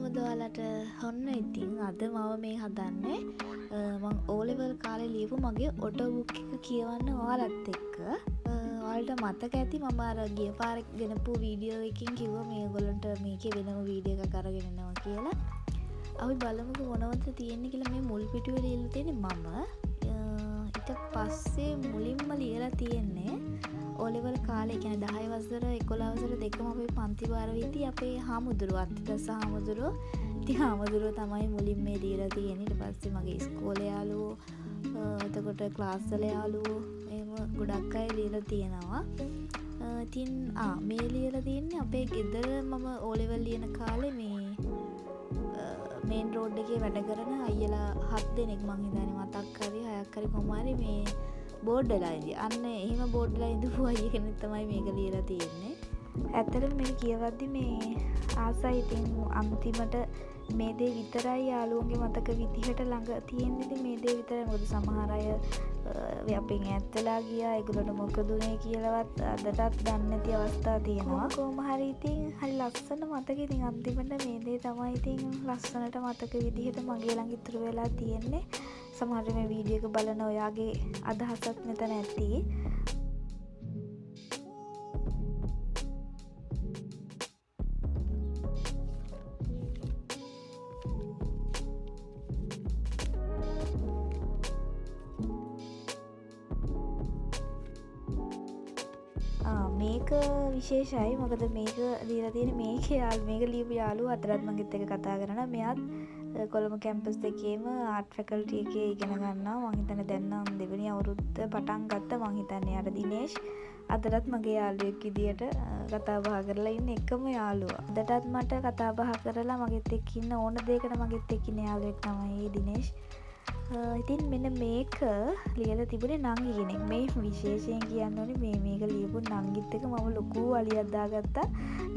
කොහොමද ඔයාලට ඔන්න ඉතින් අද මම මේ හදන්නේ මම O level කාලේ ලියපු මගේ ඔටෝ බුක් එක කියවන්න ඔයාලත් එක්ක. ඔයාලට මතක ඇති මම අර ගිය පාරේ ගෙනපු වීඩියෝ එකකින් කිව්වා මේගොල්ලන්ට මේකේ වෙනම වීඩියෝ එකක් අරගෙන එනවා කියලා. අපි බලමුකෝ මොනවද තියෙන්නේ කියලා. මේ මුල් පිටුවේ ලියලා තියෙන්නේ මම. ඊට පස්සේ මුලින්ම ලියලා තියෙන්නේ O level කාලේ කියන්නේ 10 වසර 11 වසර දෙකම අපේ පන්ති භාරවේදී අපේ හාමුදුරුවෝ අත්දස හාමුදුරුවෝ ඉතින් හාමුදුරුවෝ තමයි මුලින් මේ දීලා තියෙන්නේ. ඊට පස්සේ මගේ ඉස්කෝලේ යාළුවෝ එතකොට ක්ලාස් වල යාළුවෝ එහෙම ගොඩක් අය ලියලා තියෙනවා. ඉතින් මේ ලියලා තියෙන්නේ අපේ ගෙදර මම O level ලියන කාලේ මේ මේන් රෝඩ් එකේ වැඩ කරන අයියලා 7 දෙනෙක් මං හිතන්නේ මතක් හරි 6ක් හරි කොහොම හරි මේ බෝඩ් වෙලා ඉඳි. අන්න එහෙම බෝඩ් වෙලා ඉඳපු අයිය කෙනෙක් තමයි මේක ලියලා තියෙන්නේ. ඇත්තටම මේක කියවද්දි මේ ආසයි ඉතින් අන්තිමට මේ දේ විතරයි යාළුවන්ගේ මතක විදිහට ළඟ තියෙන්නේ. ඉතින් මේ දේ විතරයි. මොකද සමහර අය අපෙන් ඈත් වෙලා ගියා. ඒගොල්ලන්ට මොකද උනේ කියලාවත් අදටත් දන්නේ නැති අවස්ථා තියෙනවා. කොහොම හරි ඉතින් හරි ලස්සන මතක. ඉතින් අන්තිමට මේ දේ තමයි ඉතින් ලස්සනට මතක විදිහට මගේ ළඟ ඉතුරු වෙලා තියෙන්නේ. සමහරවිට මේ වීඩියෝ එක බලන ඔයාගේ අදහසත් මෙතන ඇති. මේක විශේෂයි. මොකද මේක දීලා තියෙන මේක ලියපු යාළුවා අතරත් මගෙත් එක්ක කතා කරනවා. මෙයාත් කොළඹ කැම්පස් දෙකේම ආර්ට් ෆැකල්ටි එකේ ඉගෙන ගන්නවා. මං හිතන්නේ දැන් නම් දෙවෙනි අවුරුද්ද පටන් ගත්තා. මං හිතන්නේ අර දිනේෂ් අදටත් මගේ යාළුවෙක් විදියට කතා බහ කරලා ඉන්න එකම යාළුවා. අදටත් මට කතා බහ කරලා මගෙත් එක්ක ඉන්න ඕන දෙයකට මගෙත් එක්ක ඉන්න යාළුවෙක් තමයි දිනේෂ්. ඉතින් මෙන්න මේක ලියලා තිබුණේ නංගි කෙනෙක්. මේ විශේෂයෙන් කියන්න ඕනේ මේක ලියපු නංගිත් එක්ක මම ලොකු අලියක් දාගත්තා.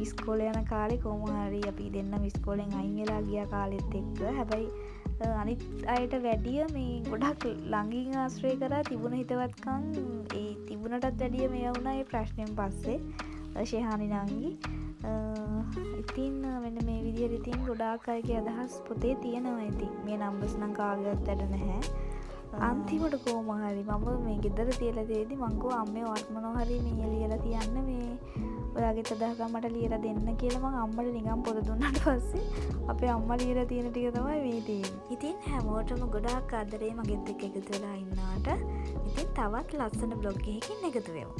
ඉස්කෝලේ යන කාලේ කොහොම හරි අපි දෙන්නම ඉස්කෝලෙන් අයින් වෙලා ගියා කාලෙත් එක්ක. හැබැයි අනිත් අයට වැඩිය මේ ගොඩක් ළඟින් ආශ්‍රය කරා තිබුණ හිතවත්කම් ඒ තිබුණටත් වැඩිය මේ වුණා ඒ ප්‍රශ්නෙන් පස්සේ ශේහානි නංගි. ඉතින් මෙන්න මේ විදිහට ඉතින් ගොඩාක් අයගේ අදහස් පොතේ තියෙනවා. ඉතින් මේ නම්බර්ස් නම් කාගේවත් වැඩ නැහැ. අන්තිමට කොහොම හරි මම මේ ගෙදර තියලා තියෙදි මං ගෝ අම්මේ වත් මොනවා හරි මේ ලියලා තියන්න මේ ඔයාගේ අදහස් මට ලියලා දෙන්න කියලා මං අම්මට නිකන් පොත දුන්නාට පස්සේ අපේ අම්මා ලියලා තියෙන ටික තමයි මේ තියෙන්නේ. ඉතින් හැමෝටම ගොඩාක් ආදරේ මගෙත් එක්ක එකතු වෙලා ඉන්නාට. ඉතින් තවත් ලස්සන බ්ලොග් එකකින් එකතු වෙමු.